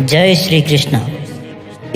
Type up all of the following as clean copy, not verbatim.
जय श्री कृष्ण।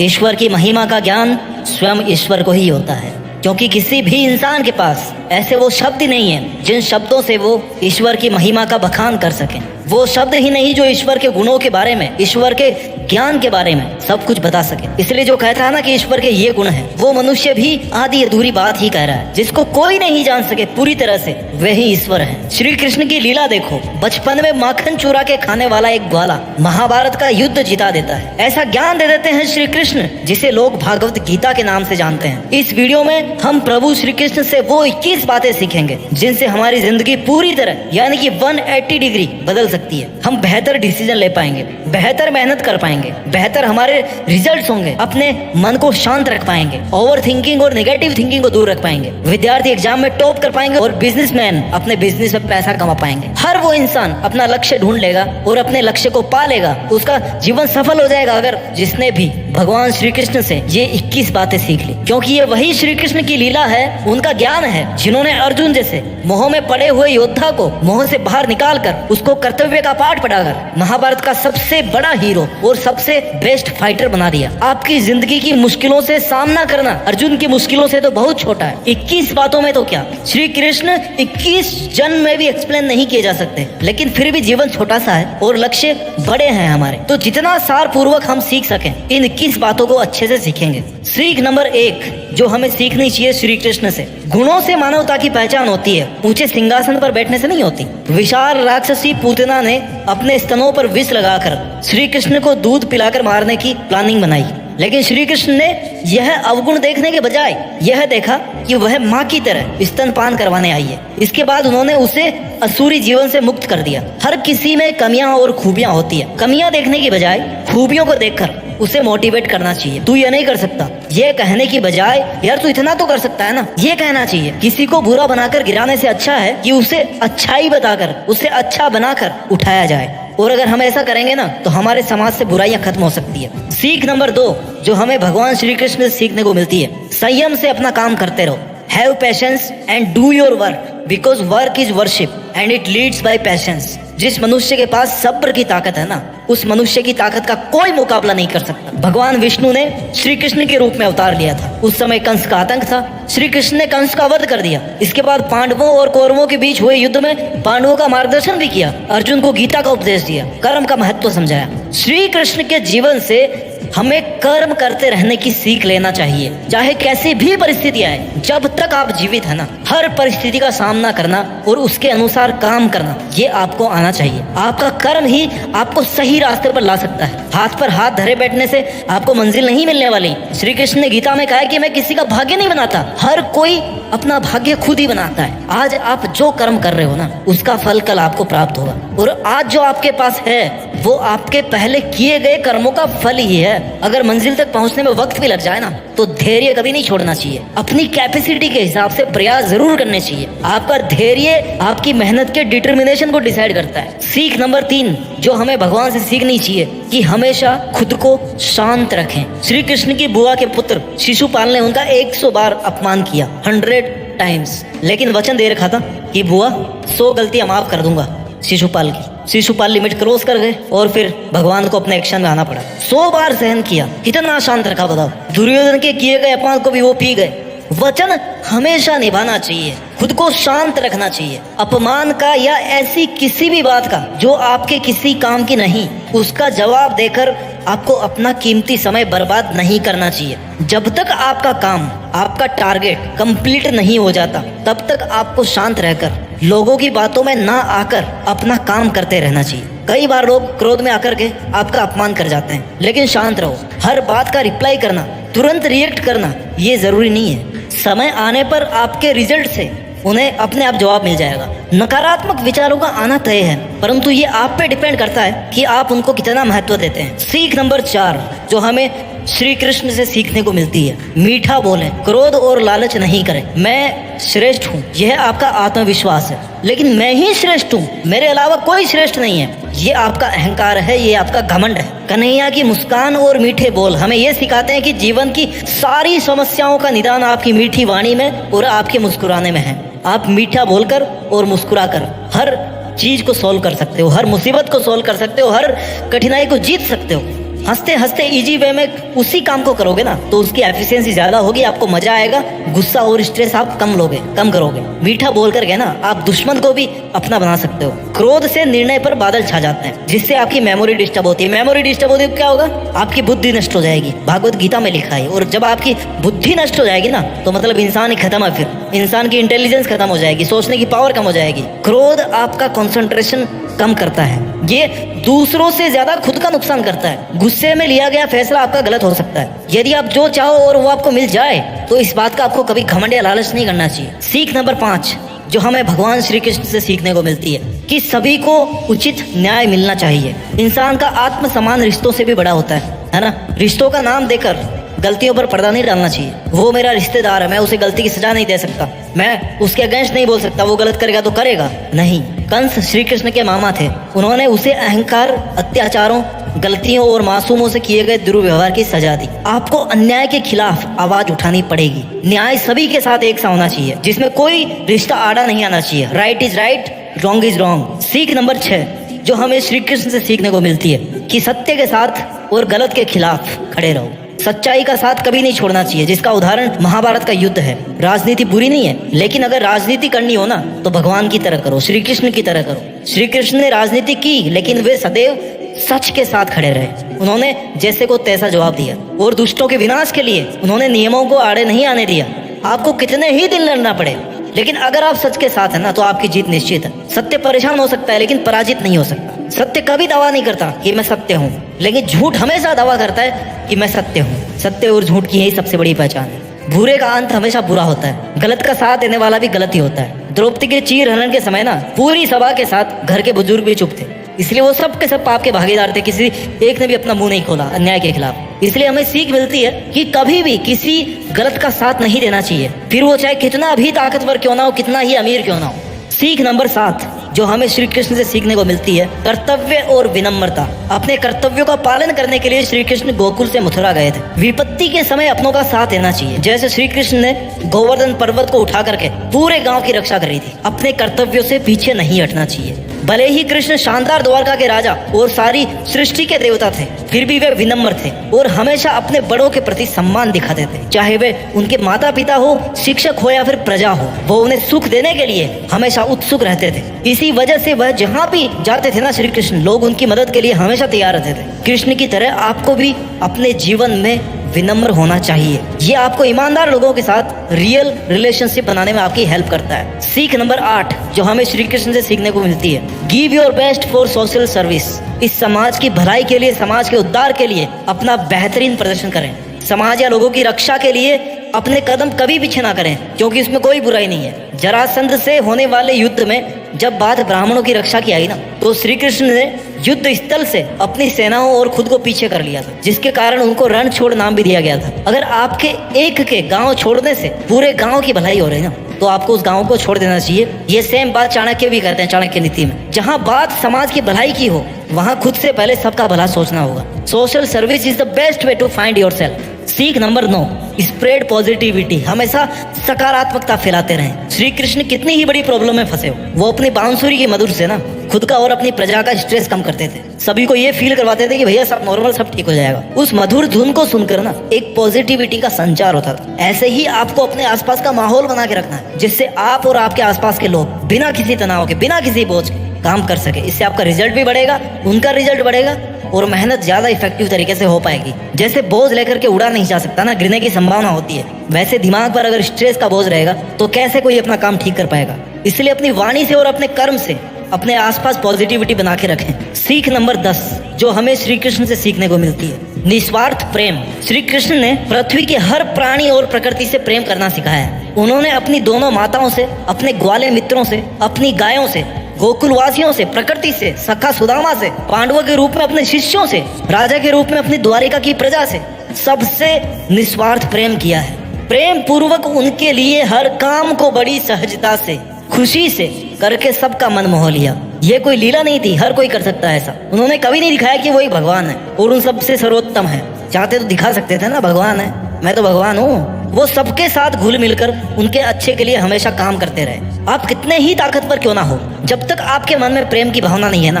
ईश्वर की महिमा का ज्ञान स्वयं ईश्वर को ही होता है, क्योंकि किसी भी इंसान के पास ऐसे वो शब्द नहीं है जिन शब्दों से वो ईश्वर की महिमा का बखान कर सकें। वो शब्द ही नहीं जो ईश्वर के गुणों के बारे में, ईश्वर के ज्ञान के बारे में सब कुछ बता सके। इसलिए जो कहता है ना कि ईश्वर के ये गुण हैं, वो मनुष्य भी आधी अधूरी बात ही कह रहा है। जिसको कोई नहीं जान सके पूरी तरह से वही ईश्वर है। श्री कृष्ण की लीला देखो। बचपन में माखन चुरा के खाने वाला एक ग्वाला महाभारत का युद्ध जिता देता है। ऐसा ज्ञान दे देते हैं श्री कृष्ण जिसे लोग भागवत गीता के नाम से जानते हैं। इस वीडियो में हम प्रभु श्री कृष्ण से वो 21 बातें सीखेंगे जिनसे हमारी जिंदगी पूरी तरह यानी कि 180 डिग्री बदल सकती है। हम बेहतर डिसीजन ले पाएंगे, बेहतर मेहनत कर पाएंगे, बेहतर हमारे रिजल्ट्स होंगे, अपने मन को शांत रख पाएंगे, ओवर थिंकिंग और नेगेटिव थिंकिंग को दूर रख पाएंगे, विद्यार्थी एग्जाम में टॉप कर पाएंगे और बिजनेसमैन अपने बिजनेस में पैसा कमा पाएंगे। हर वो इंसान अपना लक्ष्य ढूंढ लेगा और अपने लक्ष्य को पा लेगा। उसका जीवन सफल हो जाएगा अगर जिसने भी भगवान श्री कृष्ण से ये 21 बातें सीख ली, क्योंकि ये वही श्री कृष्ण की लीला है, उनका ज्ञान है, जिन्होंने अर्जुन जैसे मोह में पड़े हुए योद्धा को मोह से बाहर निकाल कर उसको कर्तव्य का पाठ पढ़ाकर महाभारत का सबसे बड़ा हीरो और सबसे बेस्ट फाइटर बना दिया। आपकी जिंदगी की मुश्किलों से सामना करना अर्जुन की मुश्किलों से तो बहुत छोटा है। 21 बातों में तो क्या, श्री कृष्ण 21 जन्म में भी एक्सप्लेन नहीं किए जा सकते, लेकिन फिर भी जीवन छोटा सा है और लक्ष्य बड़े हैं हमारे। तो जितना सार पूर्वक हम सीख सकें इन 21 बातों को अच्छे से सीखेंगे। सीख नंबर 1 जो हमें सीखनी चाहिए श्री कृष्ण से, गुणों से मानवता की पहचान होती है, ऊंचे सिंहासन पर बैठने से नहीं होती। विशाल राक्षसी पूतना ने अपने स्तनों पर विष लगाकर श्री कृष्ण को दूध पिलाकर मारने की प्लानिंग बनाई, लेकिन श्री कृष्ण ने यह अवगुण देखने के बजाय यह देखा कि वह माँ की तरह स्तनपान करवाने आई है। इसके बाद उन्होंने उसे असुरी जीवन से मुक्त कर दिया। हर किसी में कमियां और खूबियां होती है, कमियां देखने की बजाय खूबियों को देखकर उसे मोटिवेट करना चाहिए। तू ये नहीं कर सकता, ये कहने की बजाय यार तू इतना तो कर सकता है ना, ये कहना चाहिए। किसी को बुरा बनाकर गिराने से अच्छा है कि उसे अच्छाई बताकर, उसे अच्छा बनाकर उठाया जाए। और अगर हम ऐसा करेंगे ना तो हमारे समाज से बुराइयां खत्म हो सकती है। सीख नंबर 2 जो हमें भगवान श्री कृष्ण से सीखने को मिलती है, संयम से अपना काम करते रहो। Have patience and do your work because work is worship and it leads by patience. जिस मनुष्य के पास सब्र की ताकत है ना, उस मनुष्य की ताकत का कोई मुकाबला नहीं कर सकता। भगवान विष्णु ने श्री कृष्ण के रूप में अवतार लिया था। उस समय कंस का आतंक था, श्री कृष्ण ने कंस का वध कर दिया। इसके बाद पांडवों और कौरवों के बीच हुए युद्ध में पांडवों का मार्गदर्शन भी किया, अर्जुन को गीता का उपदेश दिया, कर्म का महत्व समझाया। श्री कृष्ण के जीवन से हमें कर्म करते रहने की सीख लेना चाहिए, चाहे कैसी भी परिस्थिति आए। जब तक आप जीवित है ना, हर परिस्थिति का सामना करना और उसके अनुसार काम करना ये आपको आना चाहिए। आपका कर्म ही आपको सही रास्ते पर ला सकता है। हाथ पर हाथ धरे बैठने से आपको मंजिल नहीं मिलने वाली। श्री कृष्ण ने गीता में कहा है कि मैं किसी का भाग्य नहीं बनाता, हर कोई अपना भाग्य खुद ही बनाता है। आज आप जो कर्म कर रहे हो ना, उसका फल कल आपको प्राप्त होगा। और आज जो आपके पास है वो आपके पहले किए गए कर्मों का फल ही है। अगर मंजिल तक पहुंचने में वक्त भी लग जाए ना, तो धैर्य कभी नहीं छोड़ना चाहिए। अपनी कैपेसिटी के हिसाब से प्रयास जरूर करने चाहिए। आपका धैर्य आपकी मेहनत के डिटर्मिनेशन को डिसाइड करता है। सीख नंबर 3 जो हमें भगवान से सीखनी चाहिए कि हमेशा खुद को शांत रखें। श्री कृष्ण की बुआ के पुत्र शिशुपाल ने उनका 100 बार अपमान किया, 100 टाइम्स, लेकिन वचन दे रखा था कि बुआ 100 गलतियां माफ कर दूंगा शिशुपाल की। शिशुपाल लिमिट क्रॉस कर गए और फिर भगवान को अपने एक्शन में आना पड़ा। 100 बार सहन किया, कितना शांत रखा बताओ। दुर्योधन के किए गए अपमान को भी वो पी गए। वचन हमेशा निभाना चाहिए, खुद को शांत रखना चाहिए। अपमान का या ऐसी किसी भी बात का जो आपके किसी काम की नहीं, उसका जवाब देकर आपको अपना कीमती समय बर्बाद नहीं करना चाहिए। जब तक आपका काम, आपका टारगेट कंप्लीट नहीं हो जाता, तब तक आपको शांत रहकर लोगों की बातों में ना आकर अपना काम करते रहना चाहिए। कई बार लोग क्रोध में आकर के आपका अपमान कर जाते हैं, लेकिन शांत रहो। हर बात का रिप्लाई करना, तुरंत रिएक्ट करना ये जरूरी नहीं है। समय आने पर आपके रिजल्ट से उन्हें अपने आप जवाब मिल जाएगा। नकारात्मक विचारों का आना तय है, परंतु ये आप पे डिपेंड करता है कि आप उनको कितना महत्व देते हैं। सीख नंबर 4 जो हमें श्री कृष्ण से सीखने को मिलती है, मीठा बोलें, क्रोध और लालच नहीं करें। मैं श्रेष्ठ हूँ, यह आपका आत्मविश्वास है, लेकिन मैं ही श्रेष्ठ हूँ, मेरे अलावा कोई श्रेष्ठ नहीं है, ये आपका अहंकार है, ये आपका घमंड है। कन्हैया की मुस्कान और मीठे बोल हमें ये सिखाते हैं कि जीवन की सारी समस्याओं का निदान आपकी मीठी वाणी में और आपके मुस्कुराने में है। आप मीठा बोलकर और मुस्कुराकर हर चीज को सॉल्व कर सकते हो, हर मुसीबत को सॉल्व कर सकते हो, हर कठिनाई को जीत सकते हो। हंसते हंसते इजी वे में उसी काम को करोगे ना तो उसकी एफिशिएंसी ज्यादा होगी, आपको मजा आएगा, गुस्सा और स्ट्रेस आप कम करोगे। मीठा बोल करके ना आप दुश्मन को भी अपना बना सकते हो। क्रोध से निर्णय पर बादल छा जाते हैं, जिससे आपकी मेमोरी डिस्टर्ब होती है। मेमोरी डिस्टर्ब होती है क्या होगा? आपकी बुद्धि नष्ट हो जाएगी, भागवत गीता में लिखा है। और जब आपकी बुद्धि नष्ट हो जाएगी ना तो मतलब इंसान ही खत्म है, फिर इंसान की इंटेलिजेंस खत्म हो जाएगी, सोचने की पावर कम हो जाएगी। क्रोध आपका कंसंट्रेशन कम करता है, ये दूसरों से ज्यादा खुद का नुकसान करता है। गुस्से में लिया गया फैसला आपका गलत हो सकता है। यदि आप जो चाहो और वो आपको मिल जाए तो इस बात का आपको कभी घमंड या लालच नहीं करना चाहिए। सीख नंबर 5 जो हमें भगवान श्री कृष्ण से सीखने को मिलती है कि सभी को उचित न्याय मिलना चाहिए। इंसान का आत्मसम्मान रिश्तों से भी बड़ा होता है ना। रिश्तों का नाम देकर गलतियों पर पर्दा नहीं डालना चाहिए। वो मेरा रिश्तेदार है, मैं उसे गलती की सजा नहीं दे सकता, मैं उसके अगेंस्ट नहीं बोल सकता, वो गलत करेगा तो करेगा नहीं। कंस श्री कृष्ण के मामा थे, उन्होंने उसे अहंकार, अत्याचारों, गलतियों और मासूमों से किए गए दुर्व्यवहार की सजा दी। आपको अन्याय के खिलाफ आवाज उठानी पड़ेगी। न्याय सभी के साथ एक सा होना चाहिए, जिसमें कोई रिश्ता आड़ा नहीं आना चाहिए। Right is right, wrong is wrong. सीख नंबर 6 जो हमें श्री कृष्ण से सीखने को मिलती है कि सत्य के साथ और गलत के खिलाफ खड़े रहो। सच्चाई का साथ कभी नहीं छोड़ना चाहिए, जिसका उदाहरण महाभारत का युद्ध है। राजनीति बुरी नहीं है, लेकिन अगर राजनीति करनी हो ना तो भगवान की तरह करो, श्री कृष्ण की तरह करो। श्री कृष्ण ने राजनीति की, लेकिन वे सदैव सच के साथ खड़े रहे। उन्होंने जैसे को तैसा जवाब दिया और दुष्टों के विनाश के लिए उन्होंने नियमों को आड़े नहीं आने दिया। आपको कितने ही दिन लड़ना पड़े, लेकिन अगर आप सच के साथ है ना तो आपकी जीत निश्चित है। सत्य परेशान हो सकता है, लेकिन पराजित नहीं हो सकता। सत्य कभी दावा नहीं करता कि मैं सत्य हूँ, लेकिन झूठ हमेशा दावा करता है कि मैं सत्य हूँ। सत्य और झूठ की यही सबसे बड़ी पहचान है। बुरे का अंत हमेशा बुरा होता है, गलत का साथ देने वाला भी गलत ही होता है। द्रौपदी के चीर हरण के समय ना पूरी सभा के साथ घर के बुजुर्ग भी चुप थे, इसलिए वो सब के सब पाप के भागीदार थे। किसी एक ने भी अपना मुंह नहीं खोला अन्याय के खिलाफ। इसलिए हमें सीख मिलती है कि कभी भी किसी गलत का साथ नहीं देना चाहिए, फिर वो चाहे कितना भी ताकतवर क्यों ना हो, कितना ही अमीर क्यों ना हो। सीख नंबर 7 जो हमें श्री कृष्ण से सीखने को मिलती है कर्तव्य और विनम्रता। अपने कर्तव्यों का पालन करने के लिए श्री कृष्ण गोकुल से मथुरा गए थे। विपत्ति के समय अपनों का साथ देना चाहिए, जैसे श्री कृष्ण ने गोवर्धन पर्वत को उठा करके पूरे गांव की रक्षा करी थी। अपने कर्तव्यों से पीछे नहीं हटना चाहिए। भले ही कृष्ण शानदार द्वारका के राजा और सारी सृष्टि के देवता थे, फिर भी वे विनम्र थे और हमेशा अपने बड़ों के प्रति सम्मान दिखाते थे। चाहे वे उनके माता पिता हो, शिक्षक हो या फिर प्रजा हो, वो उन्हें सुख देने के लिए हमेशा उत्सुक रहते थे। इसी वजह से वह जहाँ भी जाते थे ना श्री कृष्ण, लोग उनकी मदद के लिए हमेशा तैयार रहते थे। कृष्ण की तरह आपको भी अपने जीवन में विनम्र होना चाहिए। ये आपको ईमानदार लोगों के साथ रियल रिलेशनशिप बनाने में आपकी हेल्प करता है। सीख नंबर 8 जो हमें श्री कृष्ण से सीखने को मिलती है give your best for social service. इस समाज की भलाई के लिए, समाज के उद्धार के लिए अपना बेहतरीन प्रदर्शन करें। समाज या लोगों की रक्षा के लिए अपने कदम कभी पीछे ना करें, क्योंकि इसमें कोई बुराई नहीं है। जरासंध से होने वाले युद्ध में जब बात ब्राह्मणों की रक्षा की आई ना तो श्री कृष्ण ने युद्ध स्थल से अपनी सेनाओं और खुद को पीछे कर लिया था, जिसके कारण उनको रण छोड़ नाम भी दिया गया था। अगर आपके एक के गांव छोड़ने से पूरे गांव की भलाई हो रही ना तो आपको उस गांव को छोड़ देना चाहिए। ये सेम बात चाणक्य भी करते हैं चाणक्य नीति में। जहां बात समाज की भलाई की हो वहां खुद से पहले सबका भला सोचना होगा। Social service is the best way to find yourself. सीख नंबर 9 स्प्रेड पॉजिटिविटी। हमेशा सकारात्मकता फैलाते रहें। श्री कृष्ण कितनी ही बड़ी प्रॉब्लम में फंसे हो, वो अपनी बांसुरी की मधुर से ना खुद का और अपनी प्रजा का स्ट्रेस कम करते थे। सभी को ये फील करवाते थे कि भैया सब नॉर्मल, सब ठीक हो जाएगा। उस मधुर धुन को सुनकर ना एक पॉजिटिविटी का संचार होता था। ऐसे ही आपको अपने आसपास का माहौल बना के रखना है, जिससे आप और आपके आसपास के लोग बिना किसी तनाव के, बिना किसी बोझ के काम कर सके। इससे आपका रिजल्ट भी बढ़ेगा, उनका रिजल्ट बढ़ेगा और मेहनत ज्यादा इफेक्टिव तरीके से हो पाएगी। जैसे बोझ लेकर के उड़ा नहीं जा सकता ना, गिरने की संभावना होती है, वैसे दिमाग पर अगर स्ट्रेस का बोझ रहेगा तो कैसे कोई अपना काम ठीक कर पाएगा। इसलिए अपनी वाणी से और अपने कर्म से अपने आसपास पॉजिटिविटी बना के रखें। सीख नंबर 10 जो हमें श्री कृष्ण से सीखने को मिलती है निस्वार्थ प्रेम। श्री कृष्ण ने पृथ्वी के हर प्राणी और प्रकृति से प्रेम करना सिखाया है। उन्होंने अपनी दोनों माताओं से, अपने ग्वाले मित्रों से, अपनी गायों से, गोकुलवासियों से, प्रकृति से, सखा सुदामा से, पांडवों के रूप में अपने शिष्यों से, राजा के रूप में अपनी द्वारिका की प्रजा से, सबसे निस्वार्थ प्रेम किया है। प्रेम पूर्वक उनके लिए हर काम को बड़ी सहजता से, खुशी से करके सबका मन मोह लिया। ये कोई लीला नहीं थी, हर कोई कर सकता है ऐसा। उन्होंने कभी नहीं दिखाया कि वो एक भगवान है और उन सबसे सर्वोत्तम है। चाहते तो दिखा सकते थे ना, भगवान है, मैं तो भगवान हूँ। वो सबके साथ घुल मिलकर उनके अच्छे के लिए हमेशा काम करते रहे। आप कितने ही ताकतवर क्यों ना हो, जब तक आपके मन में प्रेम की भावना नहीं है ना,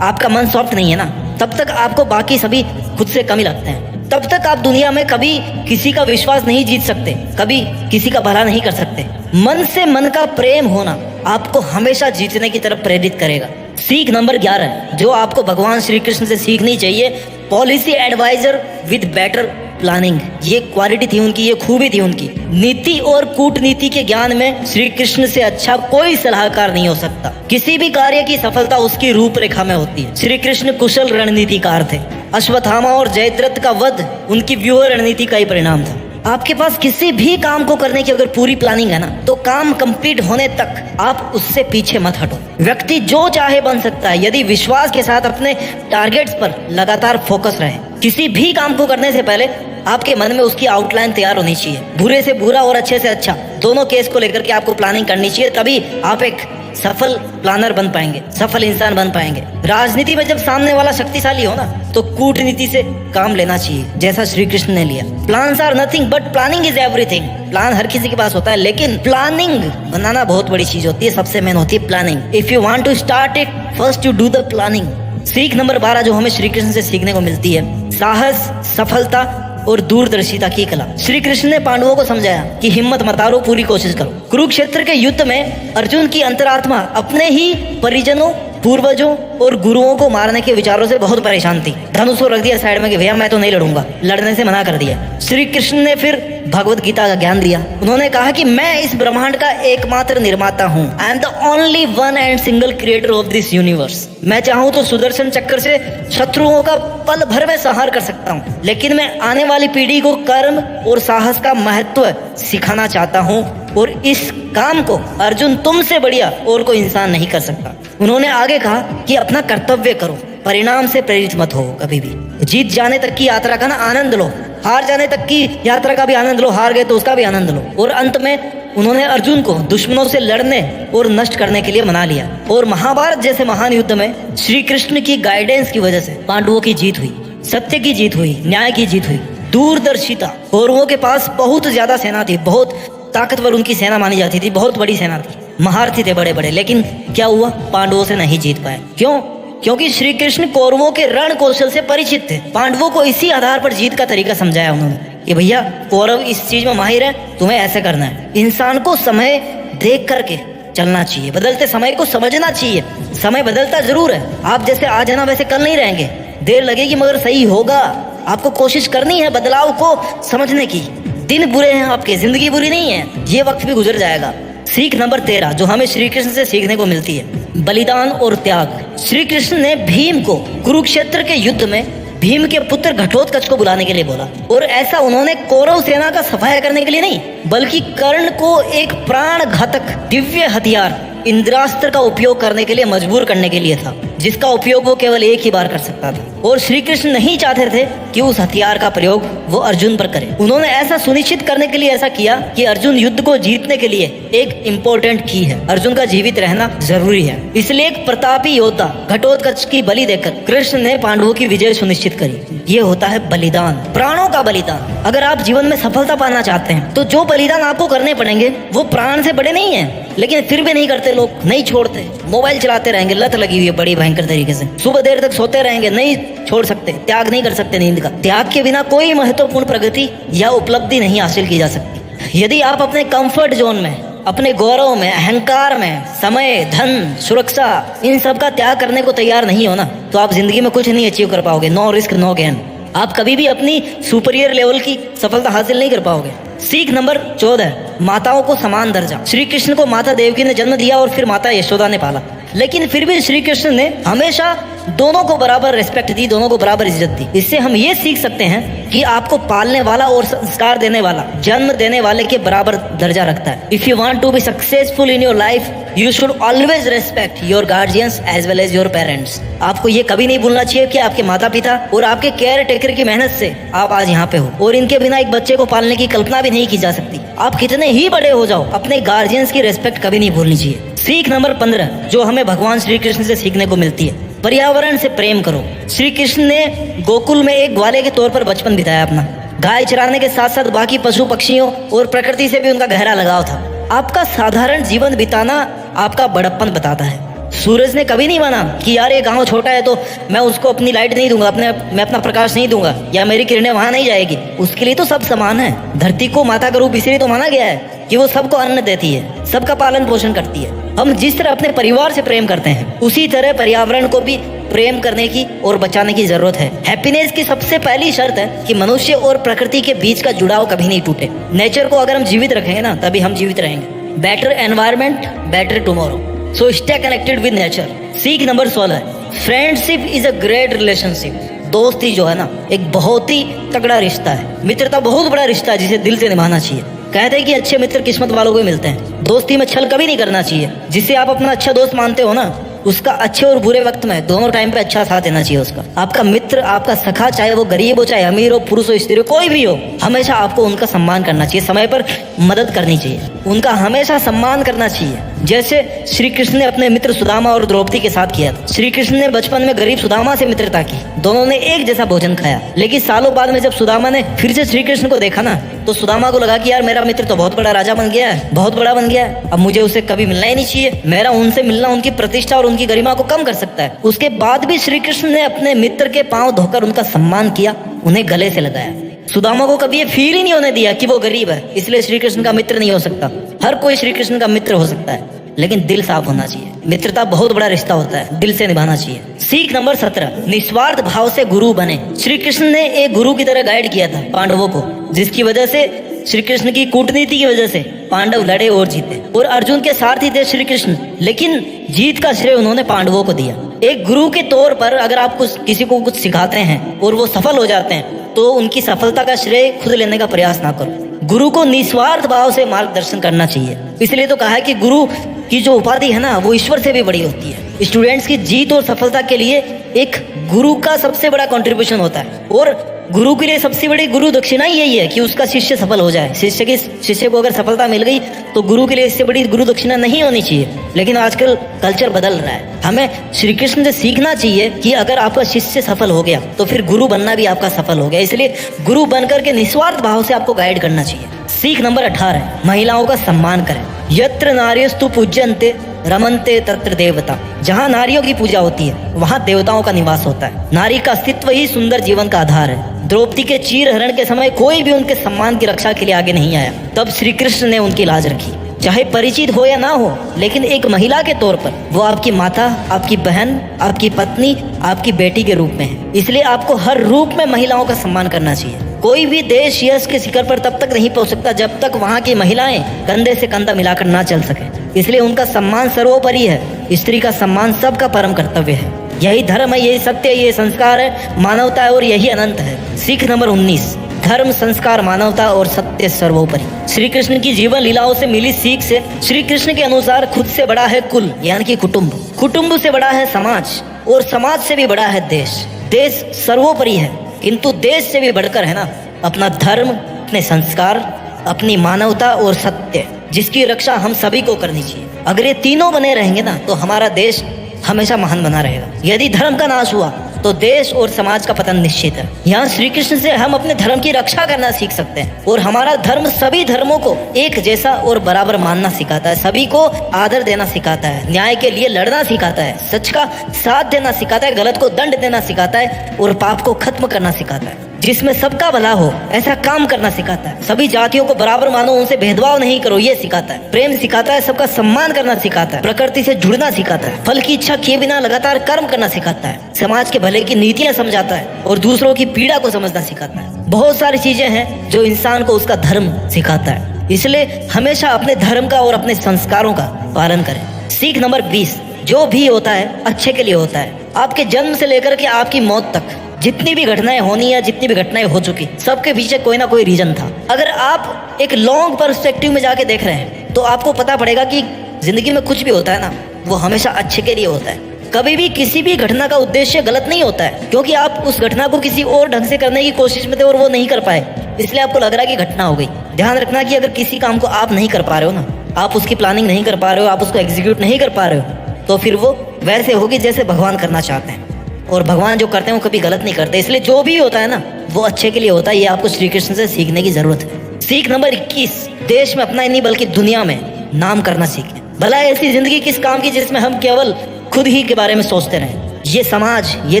आपका मन सॉफ्ट नहीं है ना, तब तक आपको बाकी सभी खुद से कम ही लगते हैं। तब तक आप दुनिया में कभी किसी का विश्वास नहीं जीत सकते, कभी किसी का भला नहीं कर सकते। मन से मन का प्रेम होना आपको हमेशा जीतने की तरफ प्रेरित करेगा। सीख नंबर 11 जो आपको भगवान श्री कृष्ण से सीखनी चाहिए, policy adviser with better planning. ये क्वालिटी थी उनकी, ये खूबी थी उनकी। नीति और कूटनीति के ज्ञान में श्री कृष्ण से अच्छा कोई सलाहकार नहीं हो सकता। किसी भी कार्य की सफलता उसकी रूपरेखा में होती है। श्री कृष्ण कुशल रणनीतिकार थे। अश्वत्थामा और जयद्रथ का वध उनकी व्यूह रणनीति का ही परिणाम था। आपके पास किसी भी काम को करने की अगर पूरी प्लानिंग है ना, तो काम कंप्लीट होने तक आप उससे पीछे मत हटो। व्यक्ति जो चाहे बन सकता है यदि विश्वास के साथ अपने टारगेट्स पर लगातार फोकस रहे। किसी भी काम को करने से पहले आपके मन में उसकी आउटलाइन तैयार होनी चाहिए। बुरे से बुरा और अच्छे से अच्छा दोनों केस को लेकर के आपको प्लानिंग करनी चाहिए, तभी आप एक सफल प्लानर बन पाएंगे, सफल इंसान बन पाएंगे। राजनीति में जब सामने वाला शक्तिशाली हो ना, तो कूटनीति से काम लेना चाहिए, जैसा श्री कृष्ण ने लिया। Plans are nothing but planning is everything. Plan हर किसी के पास होता है, लेकिन प्लानिंग बनाना बहुत बड़ी चीज होती है। सबसे मेन होती है planning. If you want to start it, first you do the planning. सीख नंबर 12 जो हमें श्री कृष्ण से सीखने को मिलती है, साहस, सफलता और दूरदर्शिता की कला। श्री कृष्ण ने पांडवों को समझाया कि हिम्मत मत हारो, पूरी कोशिश करो। कुरुक्षेत्र के युद्ध में अर्जुन की अंतरात्मा अपने ही परिजनों, पूर्वजों और गुरुओं को मारने के विचारों से बहुत परेशान थी। धनुष को रख दिया साइड में कि भैया मैं तो नहीं लड़ूंगा, लड़ने से मना कर दिया। श्री कृष्ण ने फिर भगवत गीता का ज्ञान दिया। उन्होंने कहा कि मैं इस ब्रह्मांड का एकमात्र निर्माता हूँ। I am the only one and single creator of this universe. मैं चाहूँ तो सुदर्शन चक्र से शत्रुओं का पल भर में संहार कर सकता हूँ, लेकिन मैं आने वाली पीढ़ी को कर्म और साहस का महत्व सिखाना चाहता हूँ, और इस काम को अर्जुन तुमसे बढ़िया और कोई इंसान नहीं कर सकता। उन्होंने आगे कहा कि अपना कर्तव्य करो, परिणाम से प्रेरित मत हो कभी भी। जीत जाने तक की यात्रा का ना आनंद लो, हार जाने तक की यात्रा का भी आनंद लो, हार गए तो उसका भी आनंद लो। और अंत में उन्होंने अर्जुन को दुश्मनों से लड़ने और नष्ट करने के लिए मना लिया। और महाभारत जैसे महान युद्ध में श्री कृष्ण की गाइडेंस की वजह से पांडवों की जीत हुई, सत्य की जीत हुई, न्याय की जीत हुई। दूरदर्शिता, कौरवों के पास बहुत ज्यादा सेना थी, बहुत ताकतवर उनकी सेना मानी जाती थी, बहुत बड़ी सेना थी, महारथी थे बड़े बड़े, लेकिन क्या हुआ, पांडवों से नहीं जीत पाए। क्यों? क्योंकि श्री कृष्ण कौरवों के रण कौशल से परिचित थे। पांडवों को इसी आधार पर जीत का तरीका समझाया उन्होंने कि भैया कौरव इस चीज में माहिर है, तुम्हें ऐसे करना है। इंसान को समय देख करके चलना चाहिए, बदलते समय को समझना चाहिए। समय बदलता जरूर है, आप जैसे आज है ना वैसे कल नहीं रहेंगे, देर लगेगी मगर सही होगा। आपको कोशिश करनी है बदलाव को समझने की। दिन बुरे हैं आपके, जिंदगी बुरी नहीं है, ये वक्त भी गुजर जाएगा। सीख नंबर 13 जो हमें श्री कृष्ण से सीखने को मिलती है, बलिदान और त्याग। श्री कृष्ण ने भीम को कुरुक्षेत्र के युद्ध में भीम के पुत्र घटोत्कच को बुलाने के लिए बोला, और ऐसा उन्होंने कौरव सेना का सफाया करने के लिए नहीं, बल्कि कर्ण को एक प्राण घातक दिव्य हथियार इंद्रास्त्र का उपयोग करने के लिए मजबूर करने के लिए था, जिसका उपयोग वो केवल एक ही बार कर सकता था। और श्री कृष्ण नहीं चाहते थे कि उस हथियार का प्रयोग वो अर्जुन पर करे। उन्होंने ऐसा सुनिश्चित करने के लिए ऐसा किया कि अर्जुन युद्ध को जीतने के लिए एक इम्पोर्टेंट की है, अर्जुन का जीवित रहना जरूरी है। इसलिए एक प्रतापी योद्धा घटोत्कच की बलि देकर कृष्ण ने पांडवों की विजय सुनिश्चित करी। ये होता है बलिदान, प्राणों का बलिदान। अगर आप जीवन में सफलता पाना चाहते हैं तो जो बलिदान आपको करने पड़ेंगे वो प्राण से बड़े नहीं है, लेकिन फिर भी नहीं करते लोग, नहीं छोड़ते। मोबाइल चलाते रहेंगे, लत लगी हुई है बड़ी भयंकर तरीके से, सुबह देर तक सोते रहेंगे, नहीं छोड़ सकते, त्याग नहीं कर सकते नींद का। त्याग के बिना कोई महत्वपूर्ण प्रगति या उपलब्धि नहीं हासिल की जा सकती। यदि आप अपने कंफर्ट जोन में, अपने गौरव में, अहंकार में, समय, धन, सुरक्षा, इन सब का त्याग करने को तैयार नहीं हो ना, तो आप जिंदगी में कुछ नहीं अचीव कर पाओगे। No risk no gain. आप कभी भी अपनी सुपीरियर लेवल की सफलता हासिल नहीं कर पाओगे। सीख नंबर 14 माताओं को समान दर्जा। श्री कृष्ण को माता देवकी ने जन्म दिया और फिर माता यशोदा ने पाला, लेकिन फिर भी श्री कृष्ण ने हमेशा दोनों को बराबर रिस्पेक्ट दी, दोनों को बराबर इज्जत दी। इससे हम ये सीख सकते हैं कि आपको पालने वाला और संस्कार देने वाला, जन्म देने वाले के बराबर दर्जा रखता है। If you want to be successful in your life, you should always respect your guardians as well as your parents. आपको ये कभी नहीं भूलना चाहिए कि आपके माता पिता और आपके केयर टेकर की मेहनत से आप आज यहाँ पे हो, और इनके बिना एक बच्चे को पालने की कल्पना भी नहीं की जा सकती। आप कितने ही बड़े हो जाओ, अपने गार्जियंस की रेस्पेक्ट कभी नहीं भूलनी चाहिए। सीख नंबर 15 जो हमें भगवान श्री कृष्ण से सीखने को मिलती है, पर्यावरण से प्रेम करो। श्री कृष्ण ने गोकुल में एक ग्वाले के तौर पर बचपन बिताया अपना। गाय चराने के साथ साथ बाकी पशु पक्षियों और प्रकृति से भी उनका गहरा लगाव था। आपका साधारण जीवन बिताना आपका बड़प्पन बताता है। सूरज ने कभी नहीं माना कि यार ये गांव छोटा है तो मैं उसको अपनी लाइट नहीं दूंगा, मैं अपना प्रकाश नहीं दूंगा, या मेरी किरणें वहां नहीं जाएगी। उसके लिए तो सब समान है। धरती को माता का रूप इसलिए तो माना गया है कि वो सबको अन्न देती है, सबका पालन पोषण करती है। हम जिस तरह अपने परिवार से प्रेम करते हैं, उसी तरह पर्यावरण को भी प्रेम करने की और बचाने की जरूरत है। हैप्पीनेस की सबसे पहली शर्त है कि मनुष्य और प्रकृति के बीच का जुड़ाव कभी नहीं टूटे। नेचर को अगर हम जीवित रखेंगे ना, तभी हम जीवित रहेंगे। Better environment, better tomorrow. So stay connected with nature. सीख number 16, friendship is a great relationship. दोस्ती जो है ना, एक बहुत ही तगड़ा रिश्ता है। मित्रता बहुत बड़ा रिश्ता है जिसे दिल से निभाना चाहिए। कहते हैं कि अच्छे मित्र किस्मत वालों को मिलते हैं। दोस्ती में छल कभी नहीं करना चाहिए। जिसे आप अपना अच्छा दोस्त मानते हो ना, उसका अच्छे और बुरे वक्त में दोनों टाइम पे अच्छा साथ देना चाहिए उसका। आपका मित्र, आपका सखा, चाहे वो गरीब हो, चाहे अमीर हो, पुरुष हो, स्त्री हो, कोई भी हो, हमेशा आपको उनका सम्मान करना चाहिए। समय पर मदद करनी चाहिए, उनका हमेशा सम्मान करना चाहिए। जैसे श्री कृष्ण ने अपने मित्र सुदामा और द्रौपदी के साथ किया था। श्री कृष्ण ने बचपन में गरीब सुदामा से मित्रता की। दोनों ने एक जैसा भोजन खाया, लेकिन सालों बाद में जब सुदामा ने फिर से श्री कृष्ण को देखा ना, तो सुदामा को लगा कि यार मेरा मित्र तो बहुत बड़ा राजा बन गया है, बहुत बड़ा बन गया है, अब मुझे उसे कभी मिलना ही नहीं चाहिए। मेरा उनसे मिलना उनकी प्रतिष्ठा और उनकी गरिमा को कम कर सकता है। उसके बाद भी श्री कृष्ण ने अपने मित्र के पांव धोकर उनका सम्मान किया, उन्हें गले से लगाया। सुदामा को कभी ये फील ही नहीं होने दिया कि वो गरीब है, इसलिए श्री कृष्ण का मित्र नहीं हो सकता। हर कोई श्री कृष्ण का मित्र हो सकता है, लेकिन दिल साफ होना चाहिए। मित्रता बहुत बड़ा रिश्ता होता है, दिल से निभाना चाहिए। सीख नंबर 17, निस्वार्थ भाव से गुरु बने। श्री कृष्ण ने एक गुरु की तरह गाइड किया था पांडवों को, जिसकी वजह से श्री कृष्ण की कूटनीति की वजह से पांडव लड़े और जीते। और अर्जुन के सारथी थे श्री कृष्ण, लेकिन जीत का श्रेय उन्होंने पांडवों को दिया। एक गुरु के तौर पर अगर आप किसी को कुछ सिखाते हैं और वो सफल हो जाते हैं, तो उनकी सफलता का श्रेय खुद लेने का प्रयास ना करो। गुरु को निस्वार्थ भाव से मार्गदर्शन करना चाहिए। इसलिए तो कहा है कि गुरु की जो उपाधि है ना, वो ईश्वर से भी बड़ी होती है। स्टूडेंट्स की जीत और सफलता के लिए एक गुरु का सबसे बड़ा कंट्रीब्यूशन होता है, और गुरु के लिए सबसे बड़ी गुरु दक्षिणा ही यही है कि उसका शिष्य सफल हो जाए। शिष्य को अगर सफलता मिल गई तो गुरु के लिए इससे बड़ी गुरु दक्षिणा नहीं होनी चाहिए। लेकिन आजकल कल्चर बदल रहा है। हमें श्री कृष्ण से सीखना चाहिए कि अगर आपका शिष्य सफल हो गया तो फिर गुरु बनना भी आपका सफल हो गया। इसलिए गुरु बनकर के निस्वार्थ भाव से आपको गाइड करना चाहिए। सीख नंबर 18, महिलाओं का सम्मान करें। यत्र नार्यस्तु पूज्यन्ते रमन्ते तत्र देवता। जहाँ नारियों की पूजा होती है, वहाँ देवताओं का निवास होता है। नारी का अस्तित्व ही सुंदर जीवन का आधार है। द्रौपदी के चीर हरण के समय कोई भी उनके सम्मान की रक्षा के लिए आगे नहीं आया, तब श्री कृष्ण ने उनकी लाज रखी। चाहे परिचित हो या ना हो, लेकिन एक महिला के तौर पर वो आपकी माता, आपकी बहन, आपकी पत्नी, आपकी बेटी के रूप में है। इसलिए आपको हर रूप में महिलाओं का सम्मान करना चाहिए। कोई भी देश यश के शिखर पर तब तक नहीं पहुंच सकता जब तक वहाँ की महिलाएं कंधे से कंधा मिलाकर ना चल सके। इसलिए उनका सम्मान सर्वोपरि है। स्त्री का सम्मान सबका परम कर्तव्य है। यही धर्म है, यही सत्य है, यही संस्कार है, मानवता है और यही अनंत है। सीख नंबर 19, धर्म, संस्कार, मानवता और सत्य सर्वोपरि। श्री कृष्ण की जीवन लीलाओं से मिली सीख से श्री कृष्ण के अनुसार खुद से बड़ा है कुल, यानी कि कुटुंब, कुटुंब से बड़ा है समाज, और समाज से भी बड़ा है देश। देश सर्वोपरि है, किंतु देश से भी बढ़कर है ना अपना धर्म, अपने संस्कार, अपनी मानवता और सत्य, जिसकी रक्षा हम सभी को करनी चाहिए। अगर ये तीनों बने रहेंगे ना, तो हमारा देश हमेशा महान बना रहेगा। यदि धर्म का नाश हुआ तो देश और समाज का पतन निश्चित है। यहाँ श्री कृष्ण से हम अपने धर्म की रक्षा करना सीख सकते हैं, और हमारा धर्म सभी धर्मों को एक जैसा और बराबर मानना सिखाता है, सभी को आदर देना सिखाता है, न्याय के लिए लड़ना सिखाता है, सच का साथ देना सिखाता है, गलत को दंड देना सिखाता है, और पाप को खत्म करना सिखाता है। जिसमें सबका भला हो ऐसा काम करना सिखाता है। सभी जातियों को बराबर मानो, उनसे भेदभाव नहीं करो, ये सिखाता है। प्रेम सिखाता है, सबका सम्मान करना सिखाता है, प्रकृति से जुड़ना सिखाता है, फल की इच्छा किए बिना लगातार कर्म करना सिखाता है, समाज के भले की नीतियां समझाता है, और दूसरों की पीड़ा को समझना सिखाता है। बहुत सारी चीजें हैं जो इंसान को उसका धर्म सिखाता है। इसलिए हमेशा अपने धर्म का और अपने संस्कारों का पालन करें। सीख नंबर 20, जो भी होता है अच्छे के लिए होता है। आपके जन्म से लेकर के आपकी मौत तक जितनी भी घटनाएं होनी है, जितनी भी घटनाएं हो चुकी, सबके पीछे कोई ना कोई रीजन था। अगर आप एक लॉन्ग पर्सपेक्टिव में जाके देख रहे हैं, तो आपको पता पड़ेगा कि जिंदगी में कुछ भी होता है ना, वो हमेशा अच्छे के लिए होता है। कभी भी किसी भी घटना का उद्देश्य गलत नहीं होता है, क्योंकि आप उस घटना को किसी और ढंग से करने की कोशिश में थे और वो नहीं कर पाए, इसलिए आपको लग रहा है कि घटना हो गई। ध्यान रखना कि अगर किसी काम को आप नहीं कर पा रहे हो ना, आप उसकी प्लानिंग नहीं कर पा रहे हो, आप उसको एग्जीक्यूट नहीं कर पा रहे हो, तो फिर वो वैसे होगी जैसे भगवान करना चाहते हैं। और भगवान जो करते हैं वो कभी गलत नहीं करते। इसलिए जो भी होता है ना, वो अच्छे के लिए होता है। ये आपको श्री कृष्ण से सीखने की जरूरत है। सीख नंबर 21, देश में अपना ही नहीं बल्कि दुनिया में नाम करना सीखें। भला ऐसी जिंदगी किस काम की जिसमें हम केवल खुद ही के बारे में सोचते रहें। ये समाज, ये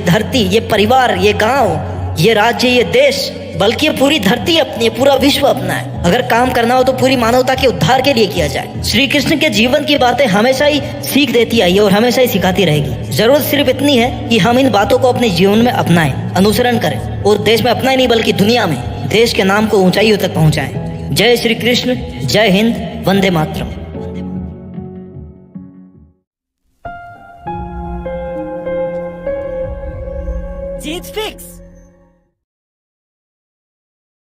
धरती, ये परिवार, ये गांव, ये राज्य, ये देश, बल्कि ये पूरी धरती अपनी है, पूरा विश्व अपना है। अगर काम करना हो तो पूरी मानवता के उद्धार के लिए किया जाए। श्री कृष्ण के जीवन की बातें हमेशा ही सीख देती आई है और हमेशा ही सिखाती रहेगी। जरूरत सिर्फ इतनी है कि हम इन बातों को अपने जीवन में अपनाएं, अनुसरण करें और देश में अपना ही नहीं बल्कि दुनिया में देश के नाम को ऊंचाइयों तक पहुंचाएं। जय श्री कृष्ण, जय हिंद, वंदे मातरम। जी, it's fixed.